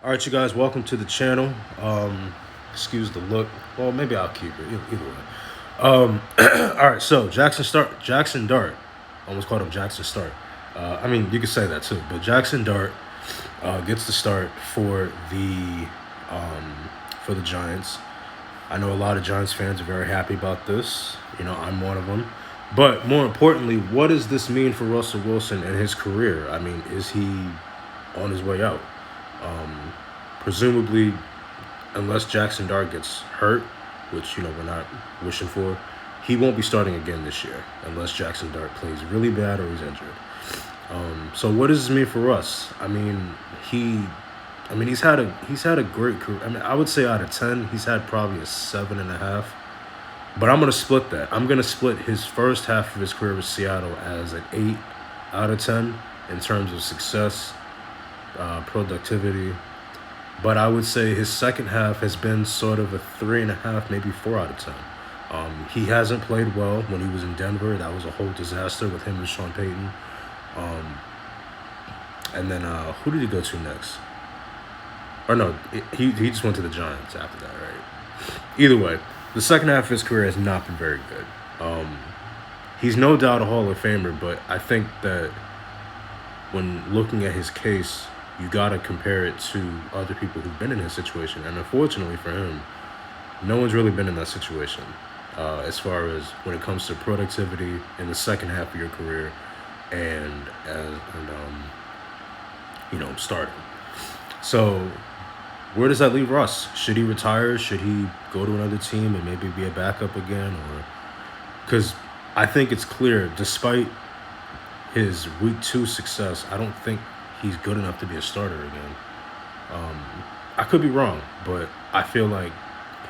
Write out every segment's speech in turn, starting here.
All right, you guys, welcome to the channel. Excuse the look. Well, maybe I'll keep it either way. All right, so Jackson Dart. Almost called him Jackson Start. I mean, you could say that too, but Jackson Dart gets the start for the Giants. I know a lot of Giants fans are very happy about this. You know, I'm one of them. But more importantly, what does this mean for Russell Wilson and his career? I mean, is he on his way out? Presumably, unless Jackson Dart gets hurt, which we're not wishing for, he won't be starting again this year unless Jackson Dart plays really bad or he's injured. So what does this mean for Russ? I mean, he's had a great career. I mean, I would say out of 10, he's had probably a 7.5. But I'm gonna split that. I'm gonna split his first half of his career with Seattle as an 8 out of 10 in terms of success, productivity. But I would say his second half has been sort of a 3.5, maybe 4 out of 10. He hasn't played well when he was in Denver. That was a whole disaster with him and Sean Payton. And then who did he go to next? Or no, he just went to the Giants after that, right? Either way, the second half of his career has not been very good. He's no doubt a Hall of Famer, but I think that when looking at his case, you got to compare it to other people who've been in his situation. And unfortunately for him, no one's really been in that situation as far as when it comes to productivity in the second half of your career and starting. So where does that leave Russ? Should he retire? Should he go to another team and maybe be a backup again? Or because I think it's clear, despite his week 2 success, I don't think he's good enough to be a starter again. I could be wrong, but I feel like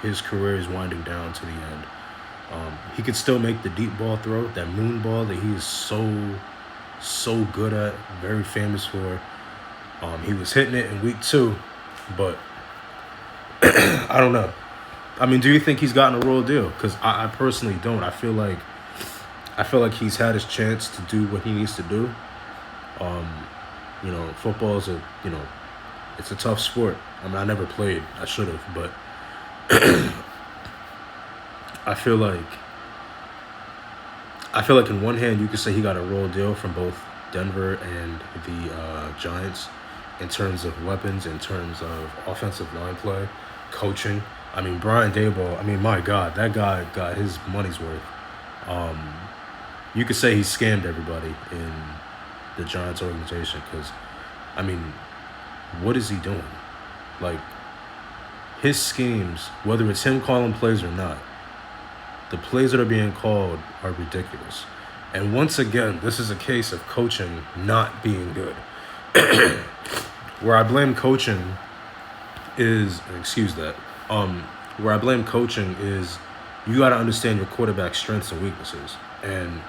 his career is winding down to the end. He could still make the deep ball throw, that moon ball that he is so good at, very famous for. He was hitting it in week 2, but I don't know. I mean, do you think he's gotten a real deal? Because I personally don't. I feel like he's had his chance to do what he needs to do. Football is it's a tough sport. I mean, I never played. I should have, but I feel like in one hand you could say he got a real deal from both Denver and the Giants in terms of weapons, in terms of offensive line play, coaching. I mean, Brian Daboll, I mean, my God, that guy got his money's worth. You could say he scammed everybody in the Giants organization because, I mean, what is he doing? Like, his schemes, whether it's him calling plays or not, the plays that are being called are ridiculous. And once again, this is a case of coaching not being good. Where I blame coaching is, where I blame coaching is you got to understand your quarterback's strengths and weaknesses. And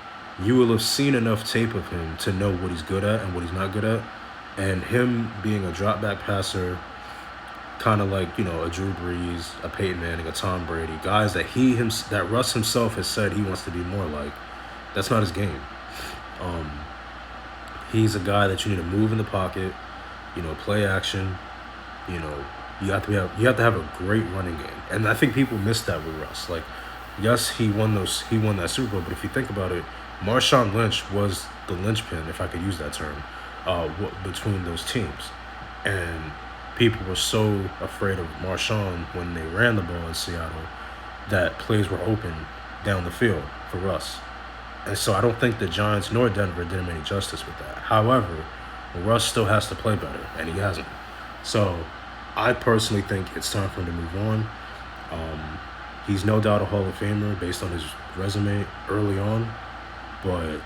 you will have seen enough tape of him to know what he's good at and what he's not good at. And him being a drop back passer, kind of like, a Drew Brees, a Peyton Manning, a Tom Brady, guys that Russ himself has said he wants to be more like, that's not his game. He's a guy that you need to move in the pocket, play action. You have to have a great running game. And I think people miss that with Russ. Like, yes, he won that Super Bowl, but if you think about it, Marshawn Lynch was the linchpin, if I could use that term, between those teams. And people were so afraid of Marshawn when they ran the ball in Seattle that plays were open down the field for Russ. And so I don't think the Giants nor Denver did him any justice with that. However, Russ still has to play better, and he hasn't. So I personally think it's time for him to move on. He's no doubt a Hall of Famer based on his resume early on, but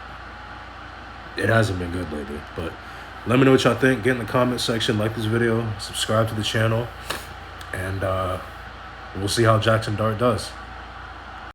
it hasn't been good lately. But let me know what y'all think. Get in the comment section, like this video, subscribe to the channel, and we'll see how Jackson Dart does.